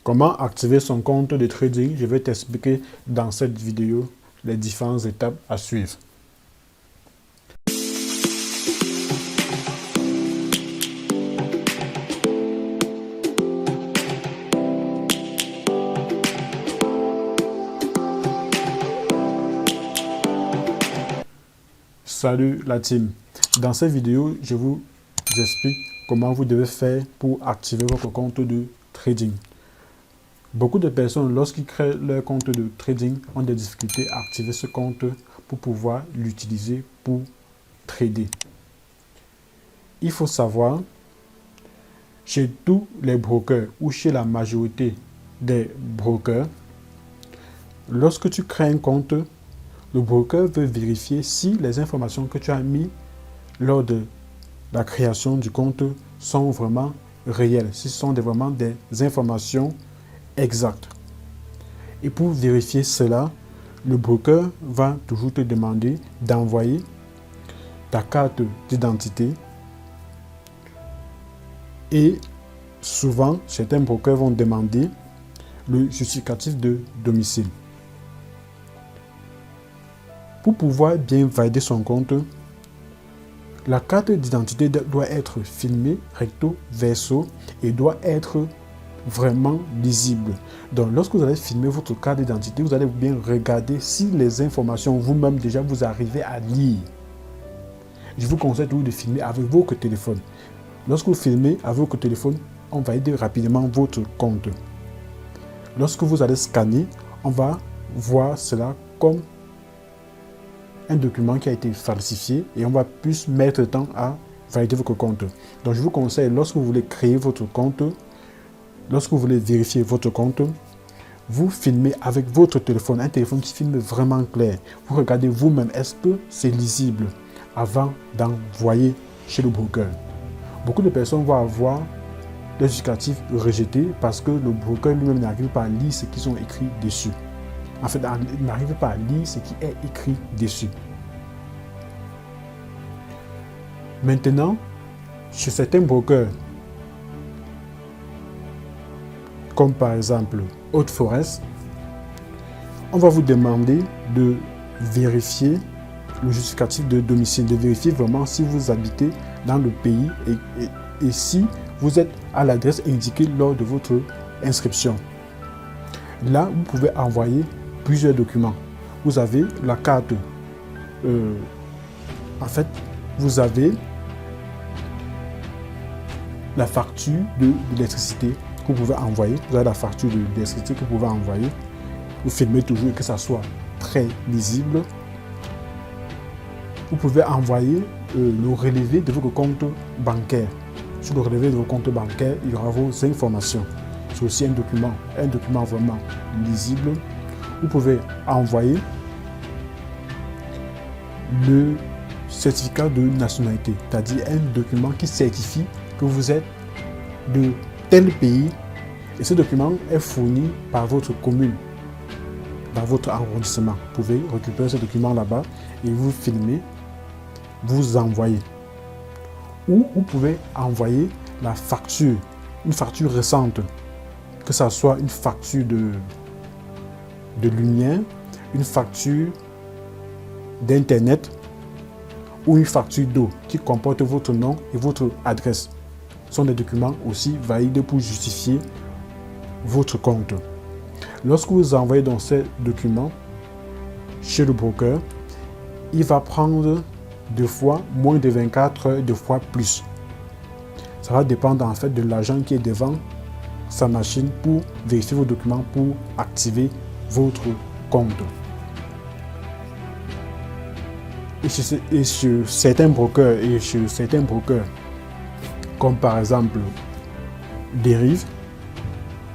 Comment activer son compte de trading? Je vais t'expliquer dans cette vidéo les différentes étapes à suivre. Salut la team. Dans cette vidéo, je vous explique comment vous devez faire pour activer votre compte de trading. Beaucoup de personnes, lorsqu'ils créent leur compte de trading, ont des difficultés à activer ce compte pour pouvoir l'utiliser pour trader. Il faut savoir, chez tous les brokers ou chez la majorité des brokers, lorsque tu crées un compte, le broker veut vérifier si les informations que tu as mises lors de la création du compte sont vraiment réelles, si ce sont vraiment des informations exactes. Et pour vérifier cela, le broker va toujours te demander d'envoyer ta carte d'identité et souvent, certains brokers vont demander le justificatif de domicile. Pour pouvoir bien valider son compte, la carte d'identité doit être filmée recto verso et doit être vraiment lisible. Donc, lorsque vous allez filmer votre carte d'identité, vous allez bien regarder si les informations vous-même déjà vous arrivez à lire. Je vous conseille toujours de filmer avec votre téléphone. Lorsque vous filmez avec votre téléphone, on va aider rapidement votre compte. Lorsque vous allez scanner, on va voir cela comme un document qui a été falsifié et on va plus mettre le temps à valider votre compte. Donc, je vous conseille, lorsque vous voulez créer votre compte, lorsque vous voulez vérifier votre compte, vous filmez avec votre téléphone, un téléphone qui filme vraiment clair. Vous regardez vous-même, est-ce que c'est lisible avant d'envoyer chez le broker. Beaucoup de personnes vont avoir des justificatifs rejetés parce que le broker lui-même n'arrive pas à lire ce qu'ils ont écrit dessus. En fait, il n'arrive pas à lire ce qui est écrit dessus. Maintenant, chez certains brokers, comme par exemple Haute Forest, on va vous demander de vérifier le justificatif de domicile, de vérifier vraiment si vous habitez dans le pays et si vous êtes à l'adresse indiquée lors de votre inscription. Là, vous pouvez envoyer plusieurs documents. Vous avez la carte, en fait, vous avez la facture de l'électricité que vous pouvez envoyer. Vous avez la facture de l'électricité que vous pouvez envoyer. Vous filmez toujours que ça soit très lisible. Vous pouvez envoyer le relevé de votre compte bancaire. Sur le relevé de votre compte bancaire, il y aura vos informations. C'est aussi un document vraiment lisible. Vous pouvez envoyer le certificat de nationalité, c'est-à-dire un document qui certifie que vous êtes de tel pays et ce document est fourni par votre commune, dans votre arrondissement. Vous pouvez récupérer ce document là-bas et vous filmez, vous envoyez. Ou vous pouvez envoyer la facture, une facture récente, que ce soit une facture de lumière, une facture d'internet ou une facture d'eau qui comporte votre nom et votre adresse. Ce sont des documents aussi valides pour justifier votre compte. Lorsque vous envoyez dans ces documents chez le broker, il va prendre 2 fois moins de 24 heures, 2 fois plus. Ça va dépendre en fait de l'agent qui est devant sa machine pour vérifier vos documents pour activer votre compte. Et sur certains brokers comme par exemple Derive,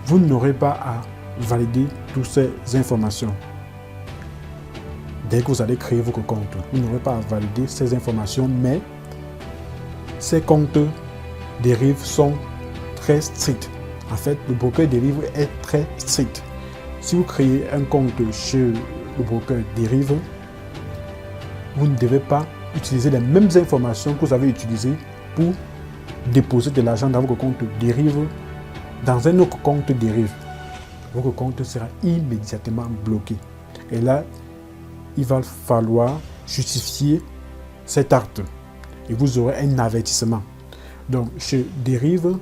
vous n'aurez pas à valider toutes ces informations. Dès que vous allez créer votre compte, vous n'aurez pas à valider ces informations, mais ces comptes Derive sont très stricts. En fait, le broker Derive est très strict. Si vous créez un compte chez le broker Derive, vous ne devez pas utiliser les mêmes informations que vous avez utilisées pour déposer de l'argent dans votre compte Derive dans un autre compte Derive. votre compte sera immédiatement bloqué. Et là, il va falloir justifier cet acte et vous aurez un avertissement. Donc, chez Derive,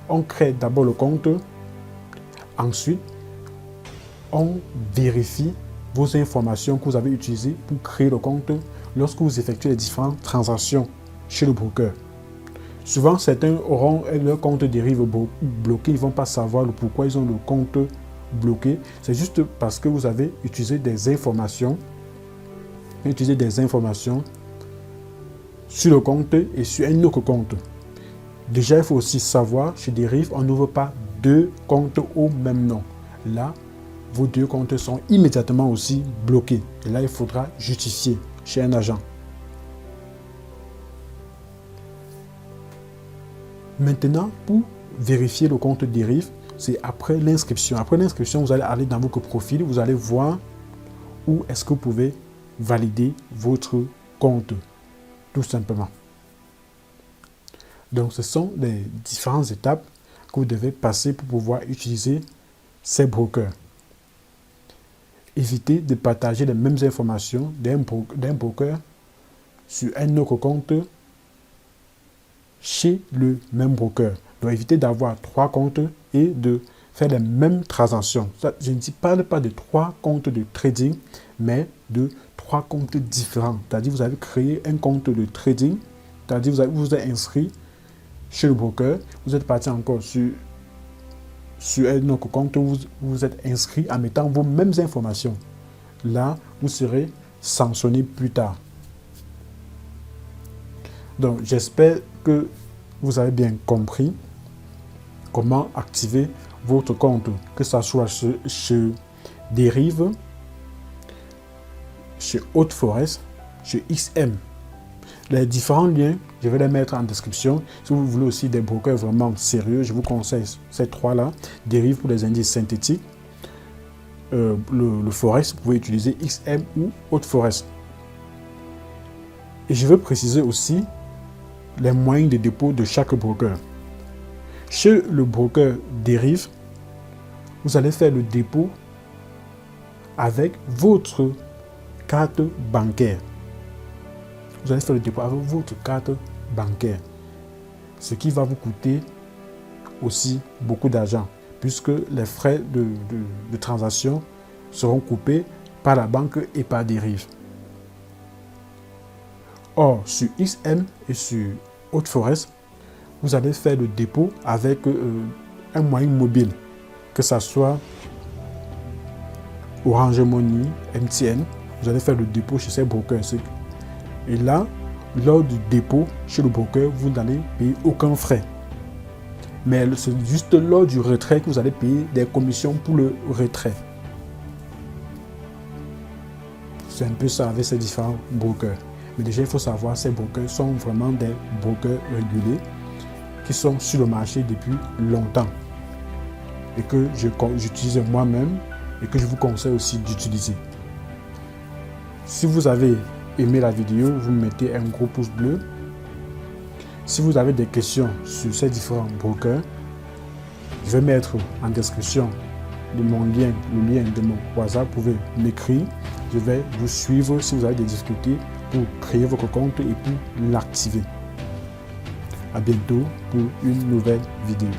on crée d'abord le compte, ensuite, on vérifie vos informations que vous avez utilisées pour créer le compte lorsque vous effectuez les différentes transactions chez le broker. Souvent, certains auront leur compte Derive bloqué, ils ne vont pas savoir le pourquoi ils ont le compte bloqué. C'est juste parce que vous avez utilisé des informations, sur le compte et sur un autre compte. Déjà, il faut aussi savoir, chez Derive, on n'ouvre pas deux comptes au même nom. Là, vos deux comptes sont immédiatement aussi bloqués. Et là, il faudra justifier chez un agent. Maintenant, pour vérifier le compte Derive, c'est après l'inscription. Après l'inscription, vous allez aller dans votre profil, vous allez voir où est-ce que vous pouvez valider votre compte, tout simplement. Donc, ce sont les différentes étapes que vous devez passer pour pouvoir utiliser ces brokers. Évitez de partager les mêmes informations d'un broker sur un autre compte chez le même broker. Donc, évitez d'avoir 3 comptes et de faire les mêmes transactions. Ça, je ne parle pas de 3 comptes de trading, mais de 3 comptes différents. C'est-à-dire, vous avez créé un compte de trading, c'est-à-dire, vous vous êtes inscrit chez le broker, vous êtes parti encore sur un autre compte, vous êtes inscrit en mettant vos mêmes informations. Là, vous serez sanctionné plus tard. Donc, j'espère que vous avez bien compris comment activer votre compte, que ce soit chez Derive, chez Haute Forest, chez XM. Les différents liens, je vais les mettre en description. Si vous voulez aussi des brokers vraiment sérieux, je vous conseille ces 3-là. Derive pour les indices synthétiques. Le Forex, vous pouvez utiliser XM ou Haute Forest. Et je veux préciser aussi les moyens de dépôt de chaque broker. Chez le broker Derive, vous allez faire le dépôt avec votre carte bancaire. Vous allez faire le dépôt avec votre carte bancaire. Ce qui va vous coûter aussi beaucoup d'argent, puisque les frais de transaction seront coupés par la banque et par Derive. Or, sur XM et sur Haute Forest, vous allez faire le dépôt avec un moyen mobile, que ce soit Orange Money, MTN. Vous allez faire le dépôt chez ces brokers. Et là, lors du dépôt chez le broker, vous n'allez payer aucun frais. Mais c'est juste lors du retrait que vous allez payer des commissions pour le retrait. C'est un peu ça avec ces différents brokers. Mais déjà, il faut savoir que ces brokers sont vraiment des brokers réguliers qui sont sur le marché depuis longtemps et que j'utilise moi-même et que je vous conseille aussi d'utiliser. Si vous avez aimé la vidéo, vous mettez un gros pouce bleu. Si vous avez des questions sur ces différents brokers, je vais mettre en description de mon lien, le lien de mon WhatsApp. Vous pouvez m'écrire. Je vais vous suivre si vous avez des difficultés pour créer votre compte et pour l'activer. À bientôt pour une nouvelle vidéo.